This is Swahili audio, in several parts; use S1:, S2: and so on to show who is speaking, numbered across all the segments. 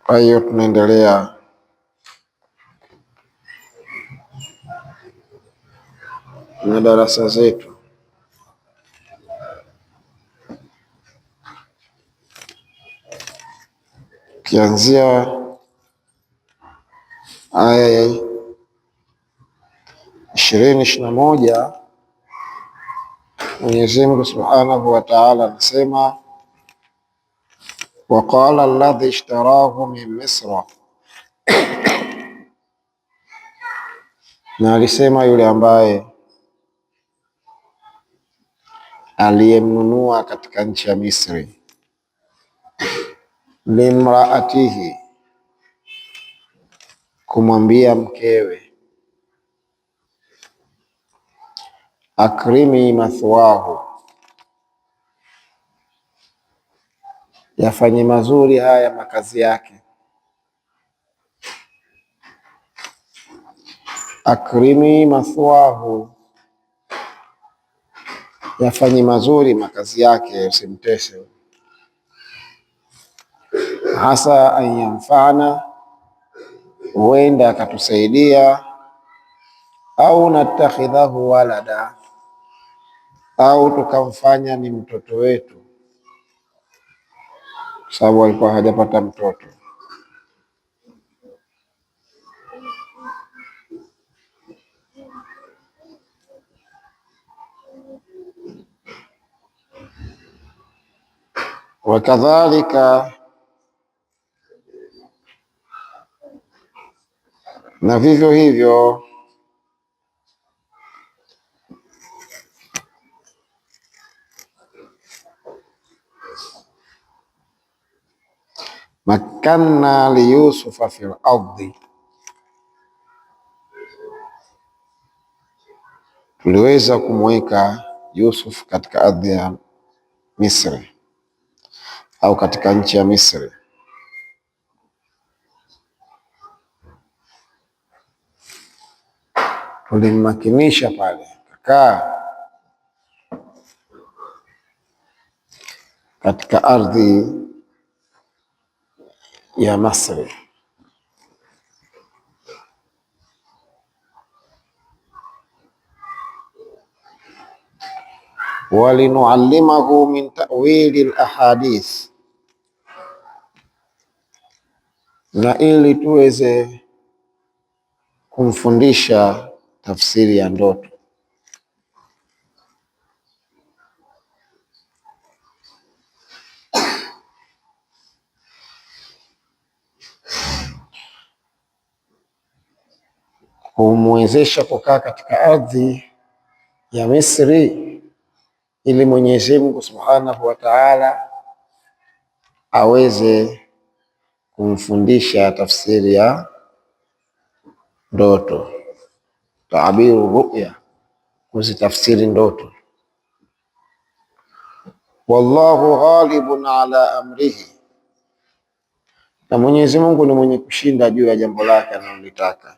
S1: Kwa hiyo tunaendelea na darasa zetu, kianzia aya ya 20-21. Mwenyezi Mungu Subhanahu wa Ta'ala anasema, waqala alladhi ishtarahu min Misra, na alisema yule ambaye aliyemnunua katika nchi ya Misri, limraatihi, kumwambia mkewe, akrimi mathwahu, yafanye mazuri haya makazi yake. Akrimi mathwahu, yafanye mazuri makazi yake, usimtese. Hasa an yanfa'ana, huenda akatusaidia. Au natakhidhahu walada, au tukamfanya ni mtoto wetu, sababu alikuwa hajapata mtoto. Wakadhalika, na vivyo hivyo, makanna liyusufa fil ardi, tuliweza kumweka Yusuf katika ardhi ya Misri au katika nchi ya Misri. Tulimmakinisha pale, kakaa katika ardhi ya Misri. Walinuallimahu min ta'wili al-ahadith, na ili tuweze kumfundisha tafsiri ya ndoto. Kumwezesha kukaa katika ardhi ya Misri ili Mwenyezi Mungu Subhanahu wa Ta'ala aweze kumfundisha tafsiri ya ndoto, taabiru ru'ya, kuzitafsiri ndoto. Wallahu ghalibun ala amrihi, na Mwenyezi Mungu ni mwenye kushinda juu ya jambo lake analolitaka.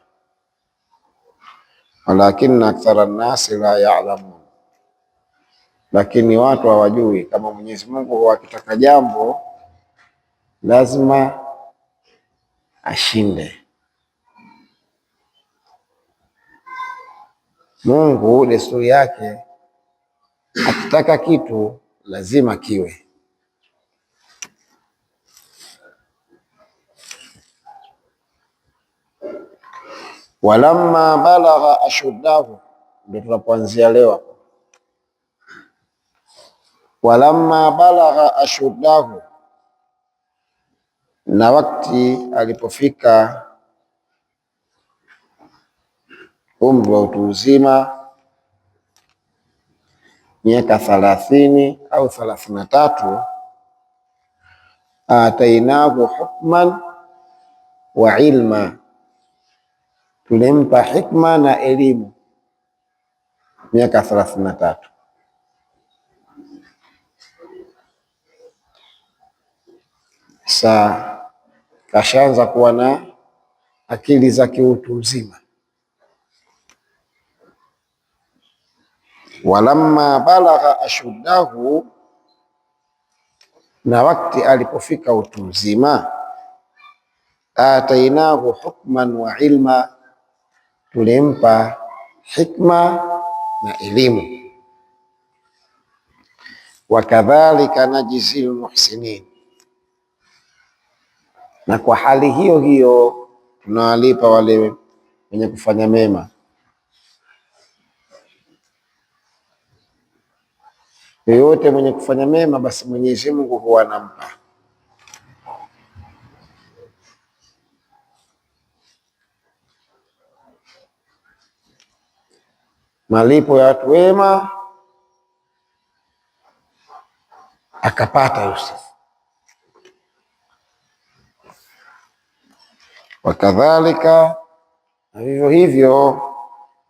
S1: Walakinna akthara nnasi la ya'lamun, lakini watu hawajui kama Mwenyezi Mungu akitaka jambo lazima ashinde. Mungu desturi yake, akitaka kitu lazima kiwe. Walamma balagha ashuddahu, ndio tunapoanzia leo. Walamma balagha ashuddahu, na wakati alipofika umri wa utu uzima, miaka 30 au 33, atainahu hukman wa ilma, tulimpa hikma na elimu. Miaka 33 sasa kashaanza kuwa na akili za kiutu uzima. Walamma balagha ashuddahu, na wakati alipofika utu uzima, atainahu hukman wa ilma, tulimpa hikma na elimu. Wakadhalika najzil muhsinin, na kwa hali hiyo hiyo tunawalipa wale wenye kufanya mema. Yoyote mwenye kufanya mema, basi Mwenyezi Mungu huwa anampa. Malipo ya watu wema akapata Yusuf. Wakadhalika, na vivyo hivyo,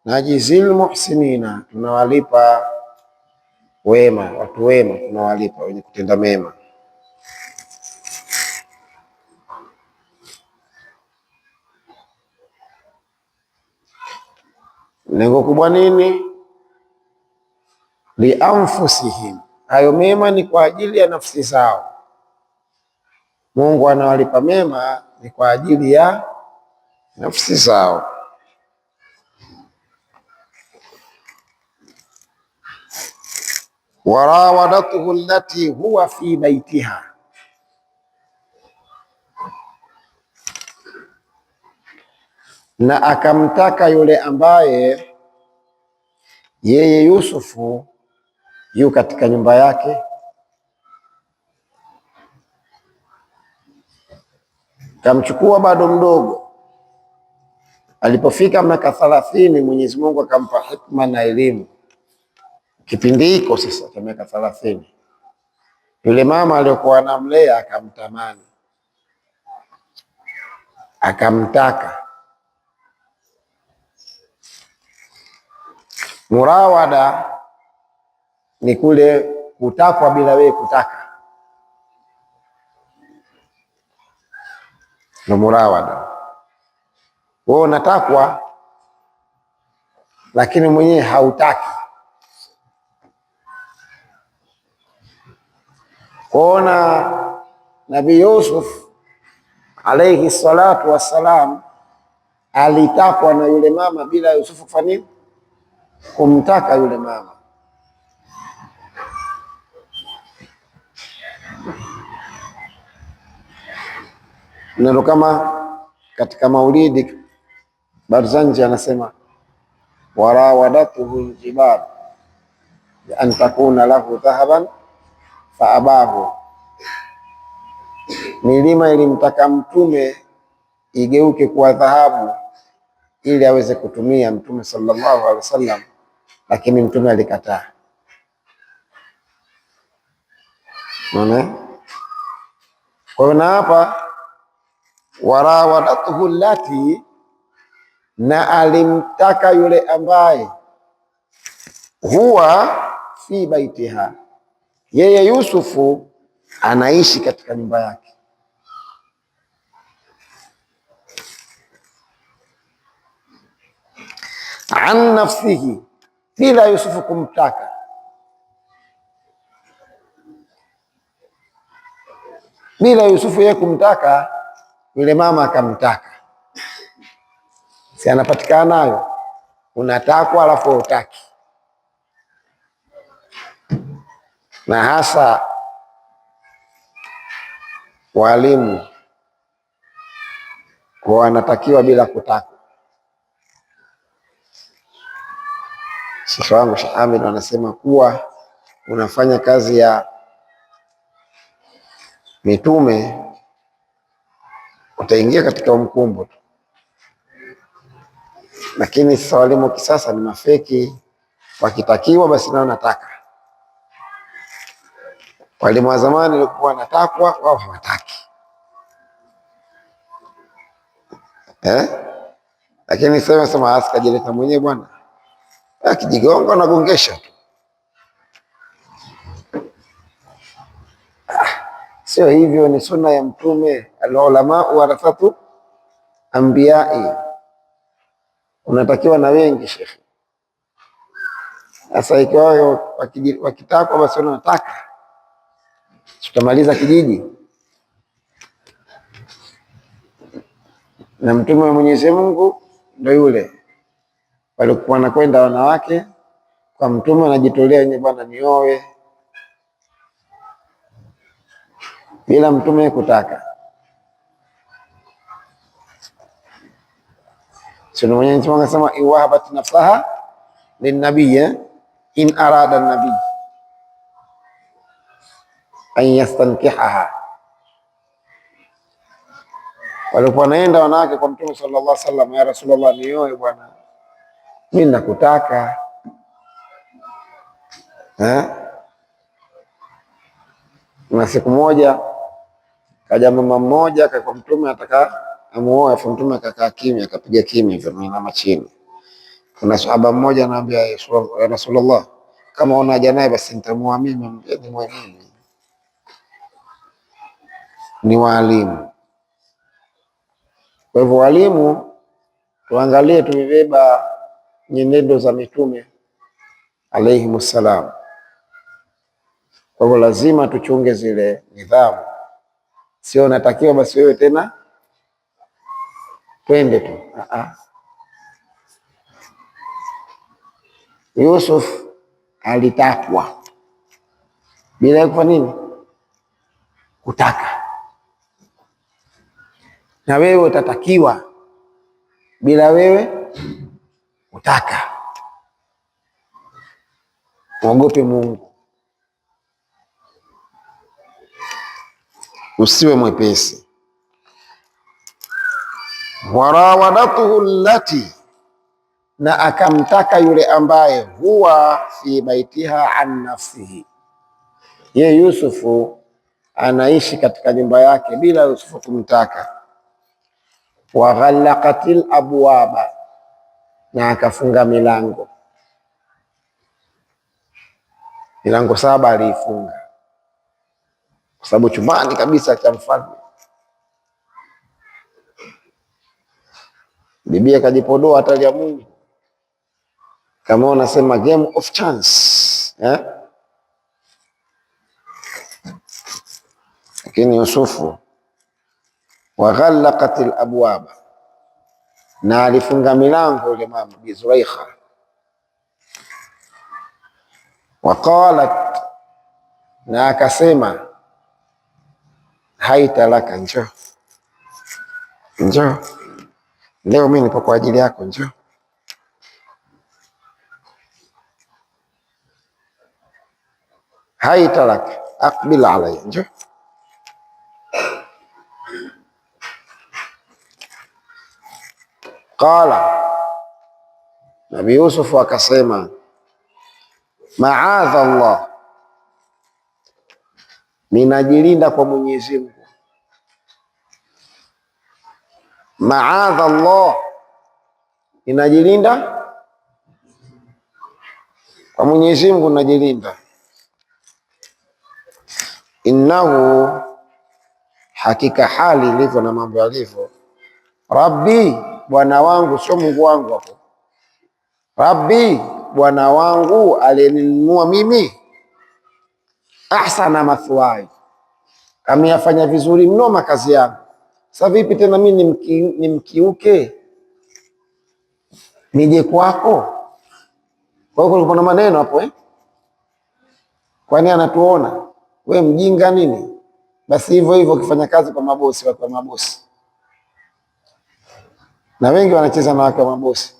S1: najzil muhsinina, tunawalipa wema, watu wema tunawalipa, wenye kutenda mema. Lengo kubwa nini? Lianfusihim, hayo mema ni kwa ajili ya nafsi zao. Mungu anawalipa mema ni kwa ajili ya nafsi zao. Warawadatuhu allati huwa fi baitiha, na akamtaka yule ambaye yeye Yusufu yu katika nyumba yake. Kamchukua bado mdogo, alipofika miaka 30 Mwenyezi Mungu akampa hikma na elimu. Kipindi hiko sasa cha miaka 30, yule mama aliyokuwa anamlea akamtamani, akamtaka. Murawada ni kule kutakwa bila wewe kutaka, ndo murawada. Wewe unatakwa lakini mwenyewe hautaki. Kuona Nabii Yusuf alayhi salatu wassalam alitakwa na yule mama bila Yusufu kufanya kumtaka yule mama. Ndio kama katika Maulidi Barzanji anasema warawadatuhu aljibal an takuna lahu dhahaban fa abahu, milima ilimtaka mtume igeuke kuwa dhahabu ili aweze kutumia Mtume sallallahu alaihi wasallam, lakini mtume alikataa. Unaona? Kwa hiyo na hapa warawadatuhu allati, na alimtaka yule ambaye huwa fi baitiha, yeye Yusufu anaishi katika nyumba yake. An nafsihi, bila Yusufu kumtaka. Bila Yusufu yeye kumtaka, yule mama akamtaka. Si anapatikana nayo, unatakwa alafu utaki. Na hasa walimu kwa wanatakiwa bila kutaka. Shekhi wangu Sheikh Ahmed anasema kuwa unafanya kazi ya mitume utaingia katika mkumbo tu, lakini sasa walimu kisasa ni mafeki, wakitakiwa basi nao nataka. Walimu wa zamani walikuwa wanatakwa, wao hawataki. Lakini sema asikajileta mwenyewe bwana, akijigonga unagongesha tu. Sio hivyo, ni sunna ya Mtume, alulama warathatu anbiyai. Unatakiwa na wengi shekhi. Sasa ikiwa wakitakwa basi unataka, tutamaliza kijiji. na mtume wa Mwenyezi Mungu ndio yule walikuwa wanakwenda wanawake kwa mtume, anajitolea yenye, bwana nioe, bila mtume kutaka. Sio Mwenyezi Mungu anasema iwahabat nafsaha linnabiy in arada an-nabiy an yastankihaha. Walikuwa naenda wanawake kwa mtume sallallahu alaihi wasallam, ya Rasulullah, nioe bwana, mimi nakutaka. Na siku moja kaja mama mmoja kwa mtume ataka amuoe, afu mtume akakaa kimya, akapiga kimya hivyo, mimi chini. Kuna sahaba mmoja anamwambia, ya Rasulullah, kama una haja naye basi nitamuoa mimi. Ni muamini, ni walimu. Kwa hivyo walimu, tuangalie tumebeba nyenendo za mitume alayhimus salam. Kwa hivyo lazima tuchunge zile nidhamu, sio natakiwa basi wewe tena twende tu. Yusuf alitakwa bila kufanya nini? Kutaka. Na wewe utatakiwa bila wewe kutaka. Mwogope Mungu, usiwe mwepesi. Warawadatuhu allati, na akamtaka yule ambaye huwa fi baitiha an nafsihi, ye Yusufu anaishi katika nyumba yake bila Yusufu kumtaka. Waghallaqatil abwaba, na akafunga milango 7 aliifunga, kwa sababu chumbani kabisa cha mfalme. Bibi akajipodoa hata ya Mungu, kama unasema game of chance, lakini Yusufu waghallaqatil abwaba, na alifunga milango yule mama Bi Zulaikha. Waqalat, na akasema, haita laka, njoo leo mimi nipo kwa ajili yako, njoo. Haita laka aqbil alayya, njoo. Qala, Nabii Yusuf akasema, maadha Allah, ninajilinda kwa Mwenyezi Mungu. Maadha Allah, ninajilinda kwa Mwenyezi Mungu, ninajilinda. Innahu, hakika hali ilivyo na mambo yalivyo, Rabbi, bwana wangu, sio Mungu wangu hapo. Rabbi, bwana wangu aliyeninunua mimi, ahsana mathwaya, ameyafanya vizuri mno makazi yangu. Sasa vipi tena mimi nimkiuke nije kwako? Kwa hiyo kuna maneno hapo kwani anatuona we mjinga nini? Basi hivyo hivyo ukifanya kazi kwa mabosi, wako mabosi, na wengi wanacheza na wake wa mabosi.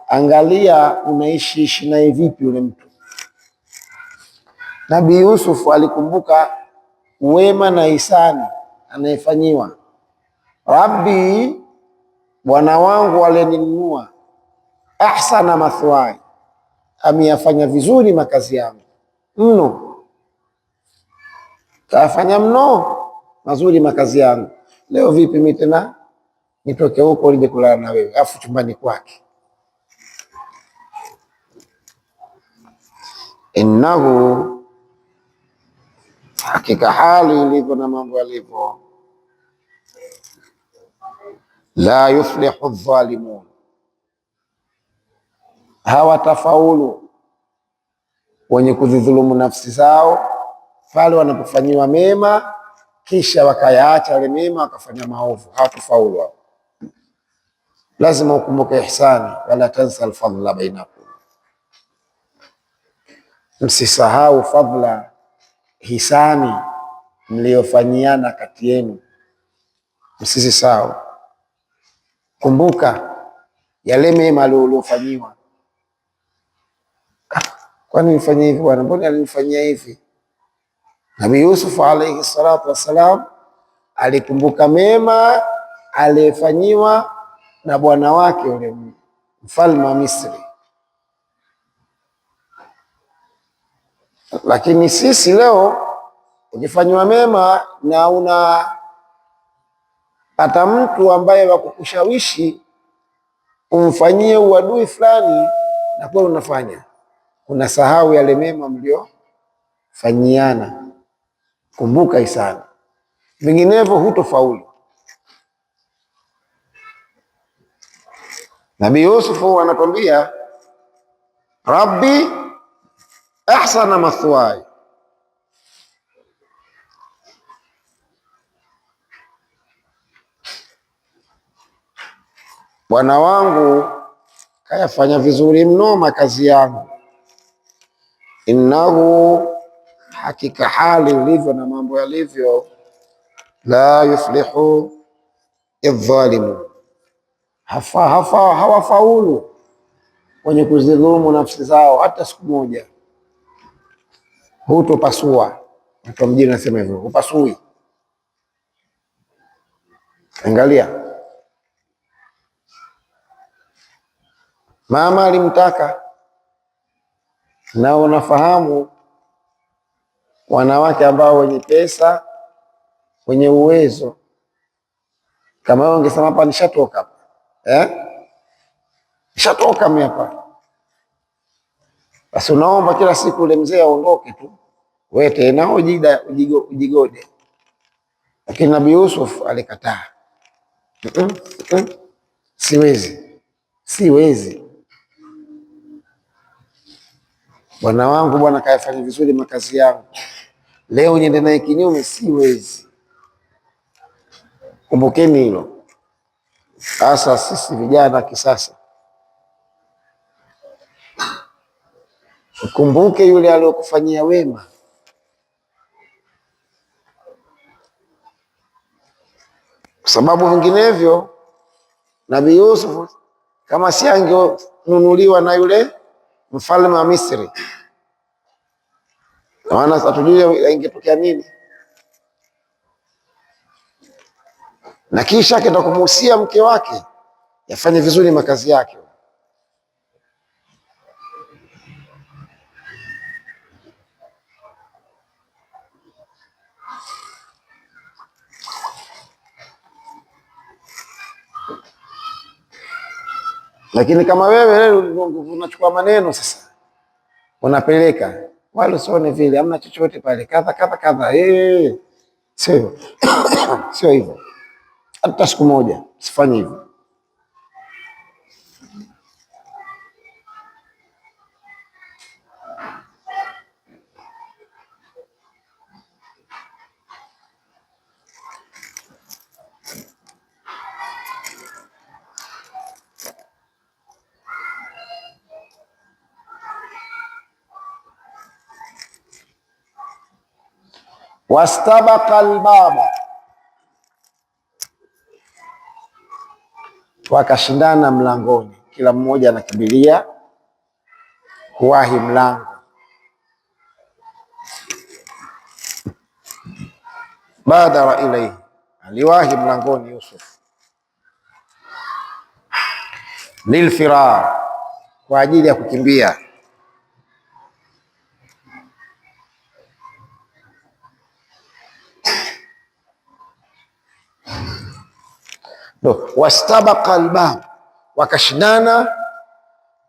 S1: Angalia unaishi naye vipi yule mtu. Nabii Yusuf alikumbuka wema na ihsani anayefanyiwa. Rabbi, bwana wangu aliyeninunua, ahsana mathwaya, ameyafanya vizuri makazi yangu mno, kafanya mno mazuri makazi yangu. Leo vipi mimi tena nitoke huko nije kulala na wewe afu chumbani kwake? Innahu, hakika hali ilivyo na mambo yalivyo, la yuflihu dhalimun, hawatafaulu wenye kuzidhulumu nafsi zao pale wanapofanyiwa mema kisha wakayaacha yale mema wakafanya maovu, hawakufaulu hapo. Lazima ukumbuke ihsani, wala tansa alfadla bainakum, msisahau fadla, hisani mliofanyiana kati yenu, msisahau. Kumbuka yale mema aliofanyiwa. Kwani nifanyia hivi bwana, mbona alinifanyia hivi? Nabii Yusuf alayhi salatu wassalam alikumbuka mema aliyefanyiwa na bwana wake yule mfalme wa Misri. Lakini sisi leo ukifanywa mema na unapata mtu ambaye wakukushawishi umfanyie uadui fulani, na kweli unafanya, unasahau yale mema mliofanyiana. Kumbuka hisani, vinginevyo hutofaulu. Nabii Yusufu anatuambia Rabbi ahsana mathwaya, Bwana wangu kayafanya vizuri mno makazi yangu. Innahu, hakika hali ilivyo na mambo yalivyo, la yuflihu adh-dhalimun, hawafaulu wenye kuzidhulumu nafsi zao hata siku moja. Hutopasua. Mtu wa mjini anasema hivyo, hupasui. Angalia, mama alimtaka, na unafahamu wanawake ambao wenye pesa, wenye uwezo, kama wewe ungesema hapa nishatoka hapa, nishatoka mimi hapa, basi unaomba kila siku ule mzee aondoke tu, wewe tena ujigode. Lakini Nabii Yusuf alikataa. Siwezi. Bwana wangu, bwana kayafanya vizuri makazi yangu, leo niende naye kinyume? Siwezi. Kumbukeni hilo, hasa sisi vijana kisasa. Kumbuke yule aliyokufanyia wema, kwa sababu vinginevyo Nabii Yusuf kama si angenunuliwa na yule mfalme wa Misri, maana hatujui ingetokea nini. Na kisha akaenda kumuhusia mke wake yafanye vizuri makazi yake. Lakini kama wewe unachukua maneno sasa unapeleka, wala usione vile hamna chochote pale, kadha. Sio hivyo, hata siku moja sifanye hivyo. Wastabaqa albaba, wakashindana mlangoni, kila mmoja anakimbilia kuwahi mlango. Badara ilayhi, aliwahi mlangoni Yusuf. Lilfirar, kwa ajili ya kukimbia. Wastabaqa albab, wakashindana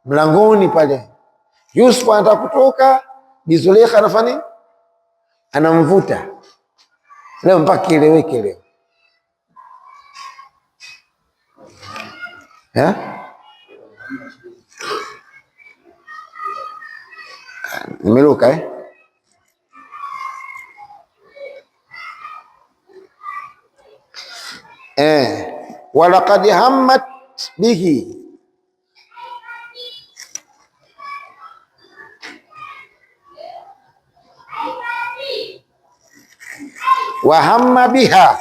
S1: mlangoni pale. Yusuf anataka kutoka, Bi Zulaikha anafanya, anamvuta. Leo mpaka kieleweke leo, nimeruka walaqad hammat bihi, wa hamma biha,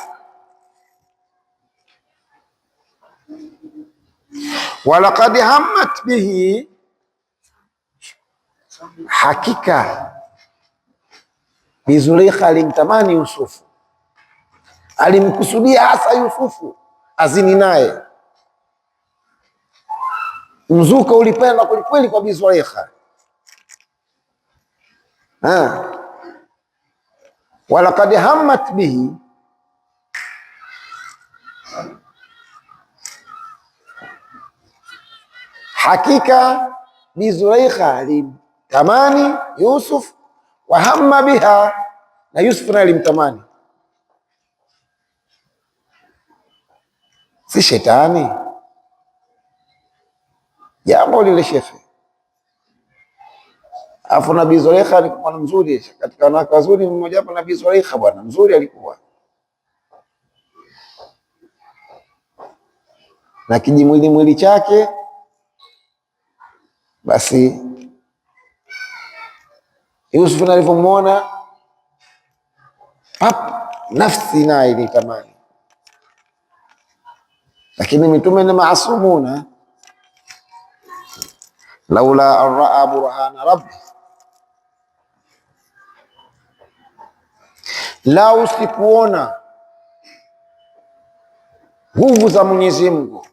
S1: walaqad hammat bihi, hakika Bi Zulaikha alimtamani Yusufu, alimkusudia hasa Yusufu azini naye. Mzuka ulipenda kwelikweli kwa Bi Zulaikha. Walaqad hammat bihi, hakika Bi Zulaikha alimtamani Yusuf, wa hamma biha, na Yusuf naye alimtamani. Si shetani jambo lile shekhe. Afu na Bi Zulaikha alikuwa mzuri, katika wanawake wazuri mmoja wapo na Bi Zulaikha bwana, mzuri alikuwa na kijimwili chake. Basi Yusuf alivyomwona nafsi naye ilitamani, lakini mitume ni maasumuna, laula an raa burhana rabbi, lau sikuona nguvu za Mwenyezi Mungu,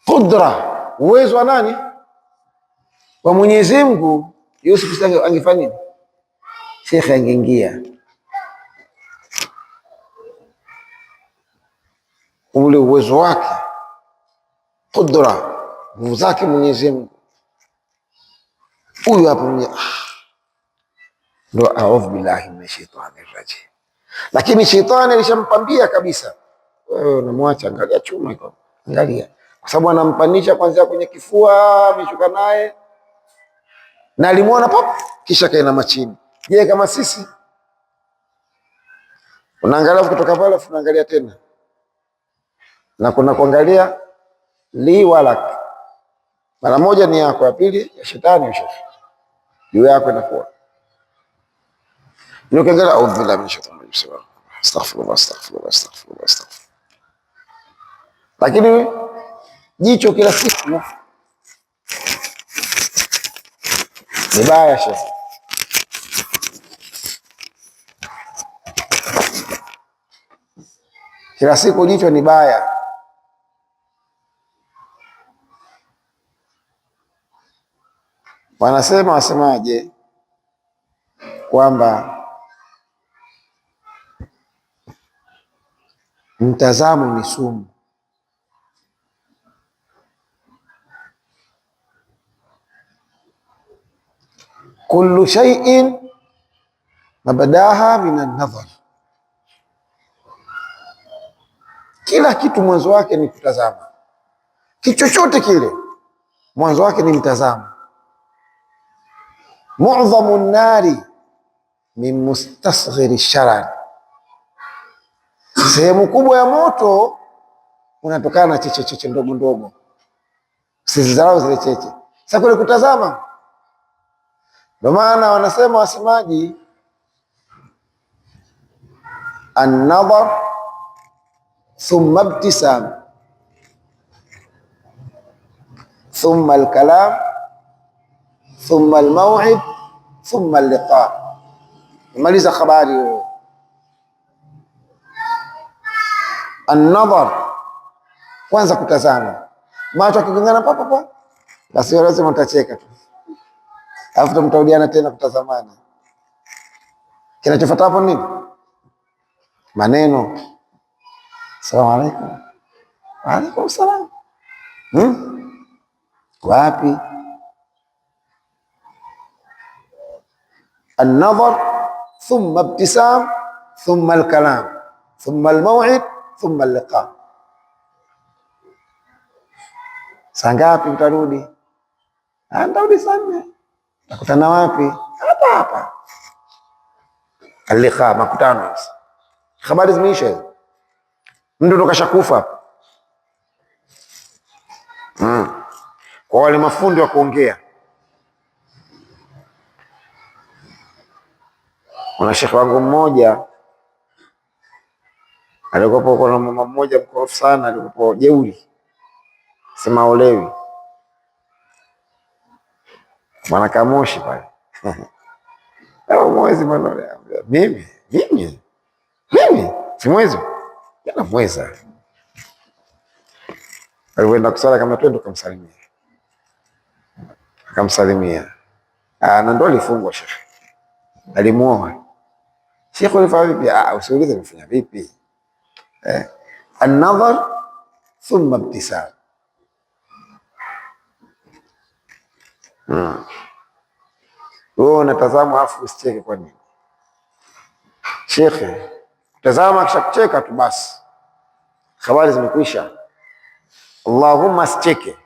S1: qudra, uwezo wa nani? Wa Mwenyezi Mungu. Yusuf angefanya nini? Shekhe angeingia ule uwezo wake, qudra, nguvu zake Mwenyezi Mungu. Huyu hapo ndo audhu billahi minash shaitani rajim. Lakini shetani alishampambia kabisa, wewe unamwacha, angalia chuma iko, angalia, kwa sababu anampanisha kwanza kwenye kifua, ameshuka naye na alimwona kisha kainama chini. Je, kama sisi unaangalia kutoka pale unaangalia tena, na kuna kuangalia li walak, mara moja ni yako, ya pili ya shetani ushafi juu yako inakuwa ndio kaangalia. Audhu billahi minash shaitani rajim, astaghfirullah astaghfirullah astaghfirullah astaghfirullah. Lakini jicho kila siku ni baya shehe. Kila siku jicho ni baya. Wasemaje kwamba mtazamo ni sumu. Kullu shay'in mabadaha min an-nadhar, kila kitu mwanzo wake ni kutazama. Kitu chochote kile mwanzo wake ni mtazamo. Mu'dhamu an-nari min mustasghiri sharar, sehemu kubwa ya moto unatokana na cheche ndogo ndogo, usizidharau zile cheche. Sasa kule kutazama, ndio maana wanasema wasemaji, an-nadhar thumma ibtisam thumma al-kalam thumma al-maw'id thumma al-liqa. Maliza habari hiyo. An-nadhar, kwanza kutazama. Macho akigongana papa, basi lazima utacheka tu, alafu mtarudiana tena kutazamana. Kinachofuata hapo nini? Maneno. Asalamu alaykum. Wa alaykum salam. Wapi? An-nadhar thumma ibtisam thumma al-kalam thumma al-maw'id thumma al-liqa. Saa ngapi utarudi? Nitarudi saa 4. Nakutana wapi? Hapa hapa. Aliqa, makutano. Habari zimeisha. Mtu ndo kashakufa. Kwa wale mafundi wa kuongea. Kuna shekhi wangu mmoja alikuwa kwa mama mmoja mkorofi sana, alikuwa jeuri. Sema olewi. Maana kamoshi pale. Au mwezi manole. Mimi si mwezi. Yana mweza. Alipoenda kusala kama twende kumsalimia. Akamsalimia. Na ndo alifungwa shekhi. Alimuoa. Shekhi alifanya vipi? Usiulize mfanya vipi. An-nadhar thumma ibtisam. Wewe unatazama afu usicheke kwa nini? Shekhi, tazama kisha kucheka tu basi. Habari zimekwisha. Allahumma sicheke.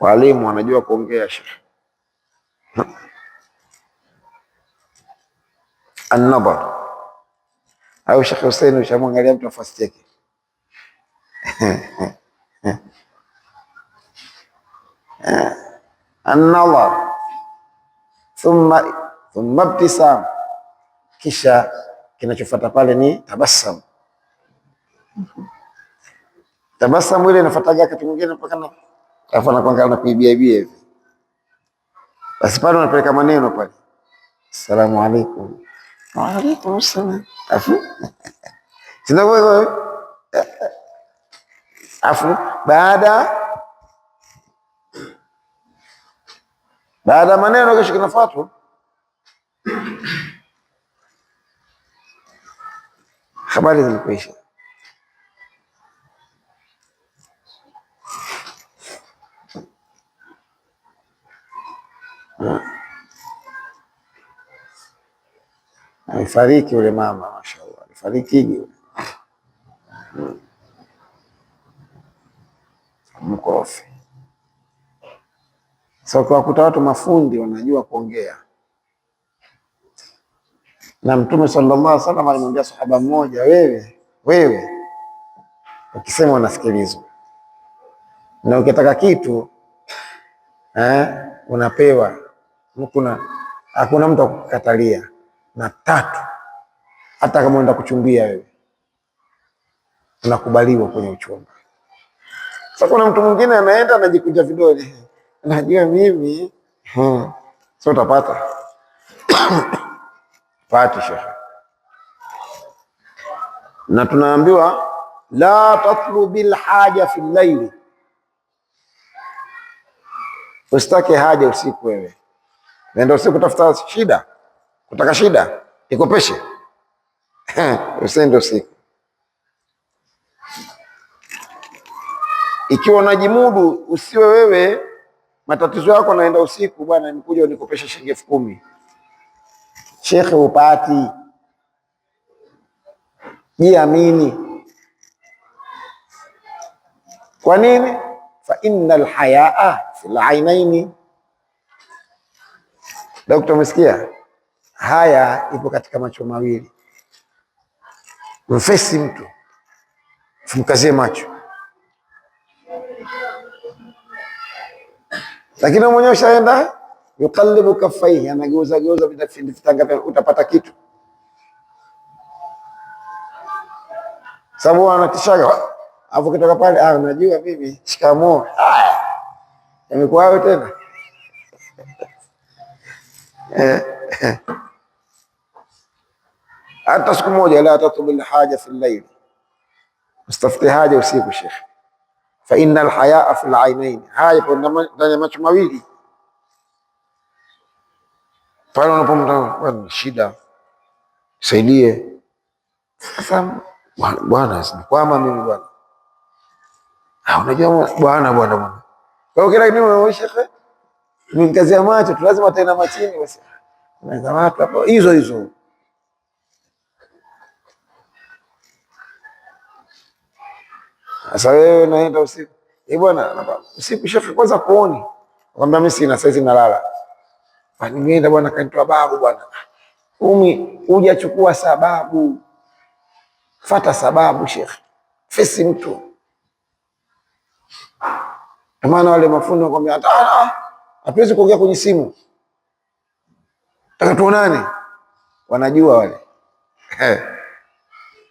S1: Walimu wanajua kuongea shekhi. An-nadhar. Au Sheikh Hussein ushamwangalia mtu afasi cheke. An-nadhar thumma ibtisam, kisha kinachofuata pale ni tabassum. Tabassum ile inafuataga wakati mwingine mpaka na afana kuangalia na kuibia hivi. Basi pale unapeleka maneno pale. Assalamu alaikum. Wa alaikum assalam. Afu baada maneno kisha kinafuata habari zimekwisha. Alifariki yule mama, mashaallah. Alifariki mkorofi. So kwa kuta watu mafundi wanajua kuongea. Na Mtume sallallahu alaihi wasallam alimwambia sahaba mmoja, wewe ukisema unasikilizwa. Na ukitaka kitu unapewa. Hakuna mtu akukatalia. Na 3, hata kama unaenda kuchumbia wewe unakubaliwa kwenye uchumba. Sasa kuna mtu mwingine anaenda anajikunja vidole. Najua mimi sio utapata. Pati shekhi. Na tunaambiwa la tatlubil haja fil layli. Usitake haja usiku wewe. Nenda usiku kutafuta shida. Kutaka shida, ikopeshe. Usiende usiku. Ikiwa unajimudu, usiwe wewe matatizo yako naenda usiku, bwana nikuja unikopeshe shilingi 10,000. Shekhe upati. Jiamini. Kwa nini? Fa innal hayaa fil ainaini. Dokta, umesikia? Haya ipo katika macho mawili. Mfesi mtu, mkazie macho. Lakini mwenyewe ushaenda yuqallibu kaffaihi, anageuza vitanga, utapata kitu. Sababu anatishaga hapo kutoka pale, unajua mimi shikamoo. Imekuwa wewe tena. Hata siku moja la tatlubil haja fil layl. Mustafti haja usiku shekhi. Fa innal hayaa fil ainain. Haya kwa ndani ya macho mawili. Pale unapomtaka shida saidie. Sasa bwana kwama mimi bwana. Unajua bwana. Kwa kila kitu shekhi. Mkazia macho tu lazima tena machini basi. Na watu hapo hizo. Sasa wewe naenda usiku, bwana usiku shekhe, kwanza kuoni, akwambia mimi sina, saizi nalala. Nimeenda bwana, kanitoa babu bwana. Hujachukua sababu, fata sababu shekhe, fesi mtu. Maana wale mafundi wakwambia hatuwezi kuongea kwenye simu, taka tuonane. Wanajua wale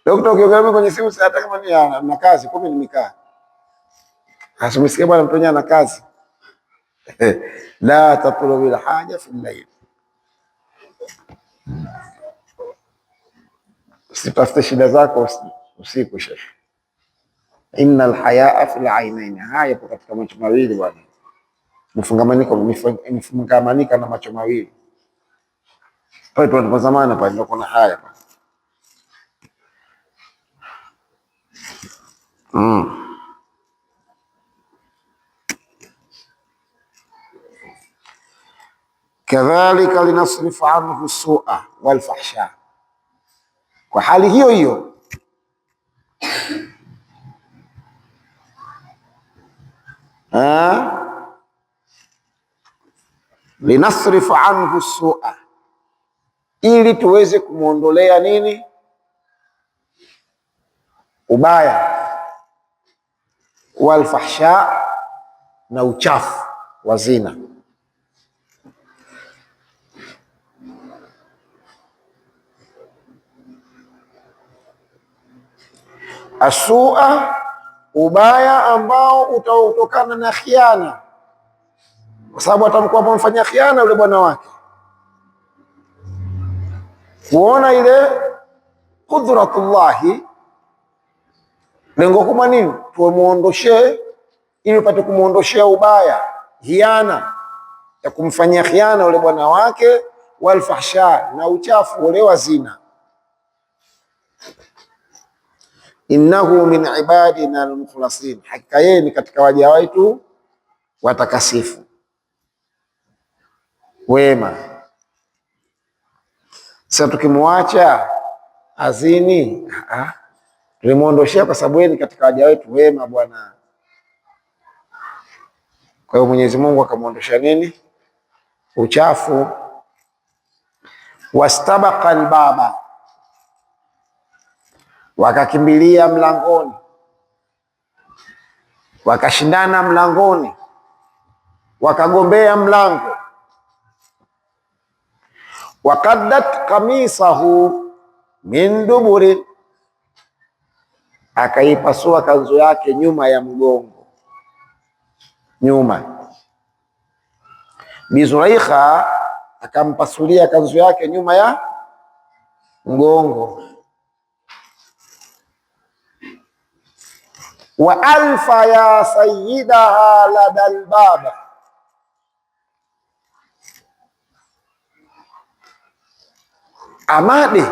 S1: dokta, ukiongea kwenye simu hata kama ni na kazi, kumbe nimekaa. Asimsikie bwana mtu ana kazi. La tatlubil haja fi layl, usitafute shida zako usiku shekhe. Innal hayaa fil ainain, haya ipo katika macho mawili bwana, mfungamanika na macho mawili. Pale tunapozamana pale ndio kuna haya pale. Kadhalika linasrifa anhu sua wal fahsha, kwa hali hiyo hiyo linasrifa anhu sua, ili tuweze kumwondolea nini? Ubaya. Wal fahsha, na uchafu wa zina. Asua, ubaya ambao utautokana na khiana, kwa sababu atamkuwa amemfanyia khiana yule bwana wake. Kuona ile qudratullahi, lengo kubwa nini? Tumuondoshe, ili upate kumuondoshea ubaya, khiana ya kumfanyia khiana yule bwana wake, wal fahsha, na uchafu ule wa zina. Innahu min ibadina almukhlasin, hakika yeye ni katika waja wetu watakasifu wema. Sasa tukimwacha azini, tulimuondoshea kwa sababu yeye ni katika waja wetu wema bwana. Kwa hiyo Mwenyezi Mungu akamuondoshea nini? Uchafu. Wastabaqa albaba, wakakimbilia mlangoni, wakashindana mlangoni, wakagombea mlango. Waqaddat qamisahu min duburi, akaipasua kanzu yake nyuma ya mgongo, nyuma. Bi Zulaikha akampasulia kanzu yake nyuma ya mgongo. Wa alfa ya sayyidaha ladal baba, Amadi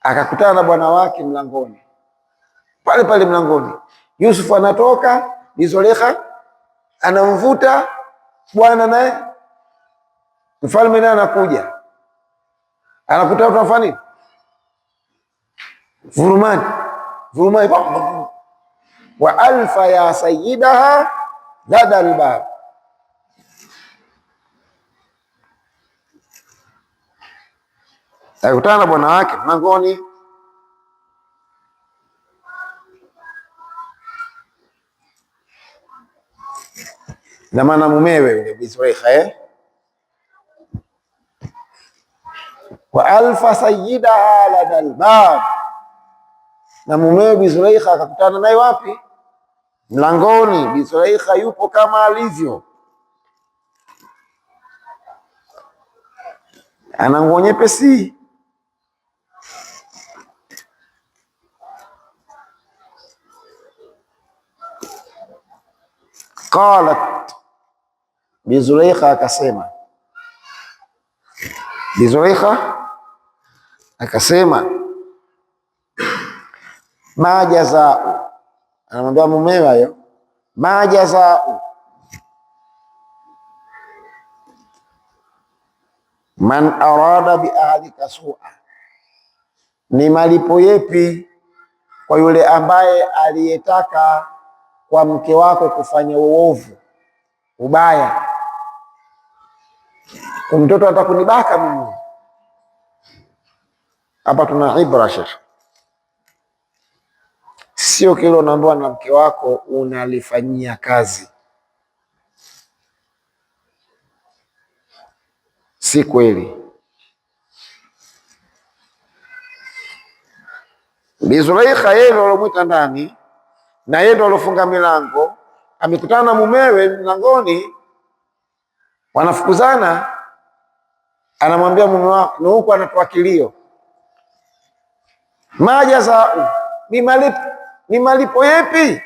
S1: akakutana na bwana wake mlangoni, pale pale mlangoni. Yusuf anatoka, Bi Zulaikha anamvuta bwana, naye mfalme naye anakuja, anakuta watu wanafanya nini? Vurumani. Wa alfa ya sayyidaha ladal bab, akutana na bwana wake mlangoni. Na maana mumewe yule Bi Zulaikha, wa alfa sayyidaha ladal bab, na mumewe Bi Zulaikha akakutana naye wapi? Mlangoni. Bi Zulaikha yupo kama alivyo, ana nguo nyepesi. Qalat, Bi Zulaikha akasema, Bi Zulaikha akasema, ma jazau, anamwambia mumewe hayo, ma jazau man arada bi ahlika sua, ni malipo yepi kwa yule ambaye aliyetaka kwa mke wako kufanya uovu ubaya. Mtoto anataka kunibaka mimi, hapa tuna ibra Sheikh. Sio kile unaambiwa na mke wako unalifanyia kazi, si kweli. Bi Zulaikha yeye ndo alomwita ndani na yeye ndo alofunga milango. Amekutana na mumewe mlangoni, wanafukuzana, anamwambia mume wake, na huko anatoa kilio, majazau, ni malipo yepi?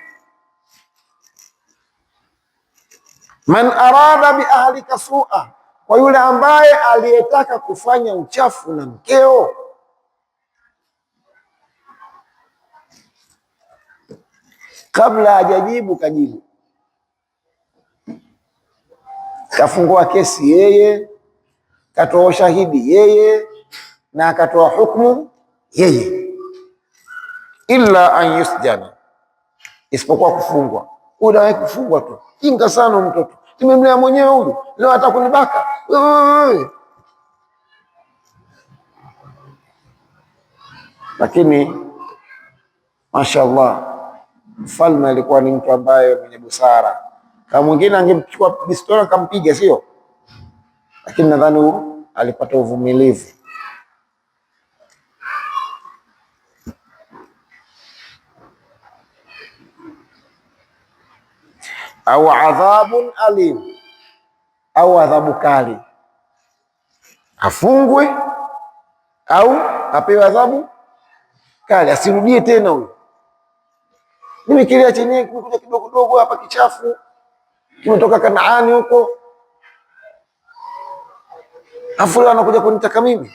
S1: Man arada bi ahlika sua, kwa yule ambaye aliyetaka kufanya uchafu na mkeo. Kabla hajajibu kajibu, kafungua kesi yeye, katoa ushahidi yeye, na akatoa hukumu yeye. Illa an yusjana, isipokuwa kufungwa. Unawahi kufungwa tu, kinga sana mtoto, nimemlea mwenyewe huyu, leo atakunibaka. Lakini mashaallah, mfalme alikuwa ni mtu ambaye mwenye busara. Kama mwingine angemchukua pistola akampiga, sio? Lakini nadhani alipata uvumilivu. Au adhabun alim, au adhabu kali, afungwe au apewe adhabu kali, asirudie tena huyo. Mimi kilia chenyewe kimekuja kidogo dogo hapa, kichafu kimetoka Kanaani huko, afu leo anakuja kunitaka mimi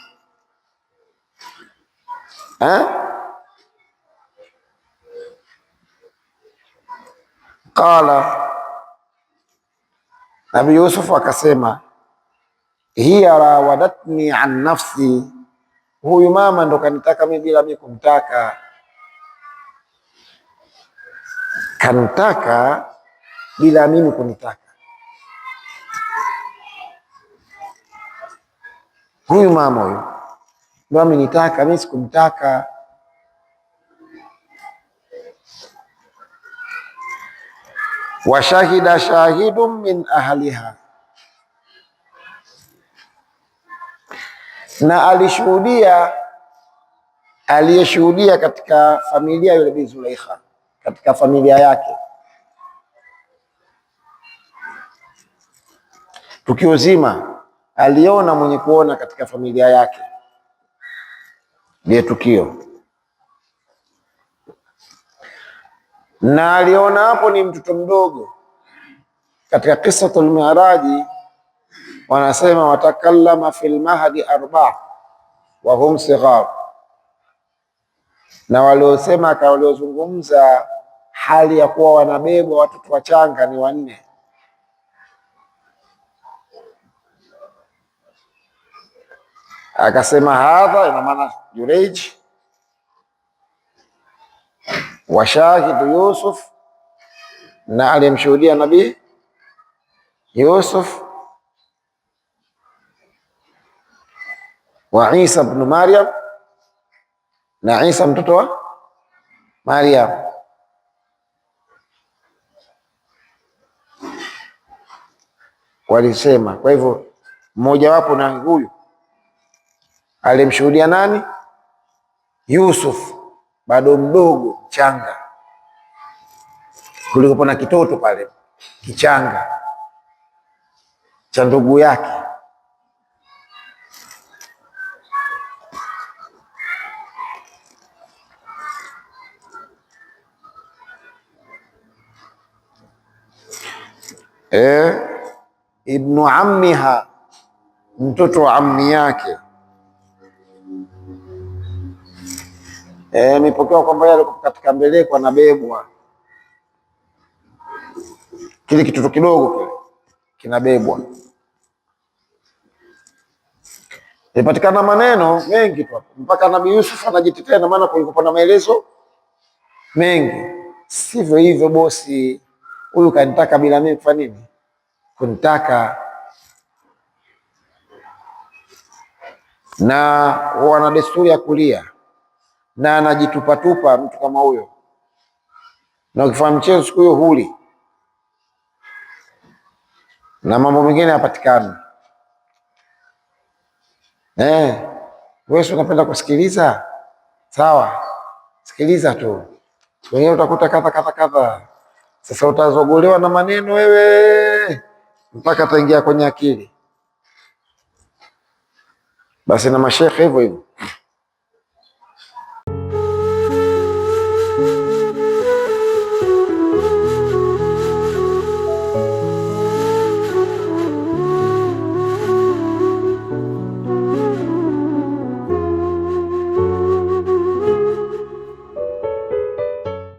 S1: Qala, Nabii Yusuf akasema, hiya rawadatni an nafsi, huyu mama ndo kanitaka mimi bila mimi kumtaka. Kanitaka bila mimi kunitaka. Huyu mama huyu ndo amenitaka, mimi sikumtaka. Wa shahida shahidun min ahliha, na alishuhudia aliyeshuhudia katika familia yule Bi Zulaikha, katika familia yake, tukio zima aliona mwenye kuona katika familia yake ndiye tukio, na aliona hapo ni mtoto mdogo. Katika Qisatul Mi'raji wanasema watakallama fil mahdi arba wa hum sighar, na waliozungumza hali ya kuwa wanabebwa watoto wachanga ni 4. Akasema hadha, ina maana Jureij wa shahidu Yusuf, na alimshuhudia Nabii Yusuf, wa Isa ibn Maryam, na Isa mtoto wa Maryam. Walisema, kwa hivyo mmoja wapo na huyu alimshuhudia nani? Yusuf, bado mdogo changa, kulikuwa na kitoto pale kichanga cha ndugu yake. Ibnu ammiha, mtoto wa ammi yake. Nipokewa kwamba yeye alikuwa katika mbeleko anabebwa, kile kitoto kidogo kile kinabebwa. Ilipatikana maneno mengi tu mpaka Nabii Yusuf anajitetea, na maana kulikuwa na maelezo mengi. Sivyo hivyo bosi, huyu kanitaka bila mimi kufanya nini, kunitaka. Na wana desturi ya kulia na anajitupatupa mtu kama huyo, na ukifanya mchezo siku hiyo huli na mambo mengine yapatikana. Wewe unapenda kusikiliza, sawa, sikiliza tu, wengine utakuta kadha. Sasa utazogolewa na maneno wewe mpaka ataingia kwenye akili. Basi na mashekhe hivyo hivyo,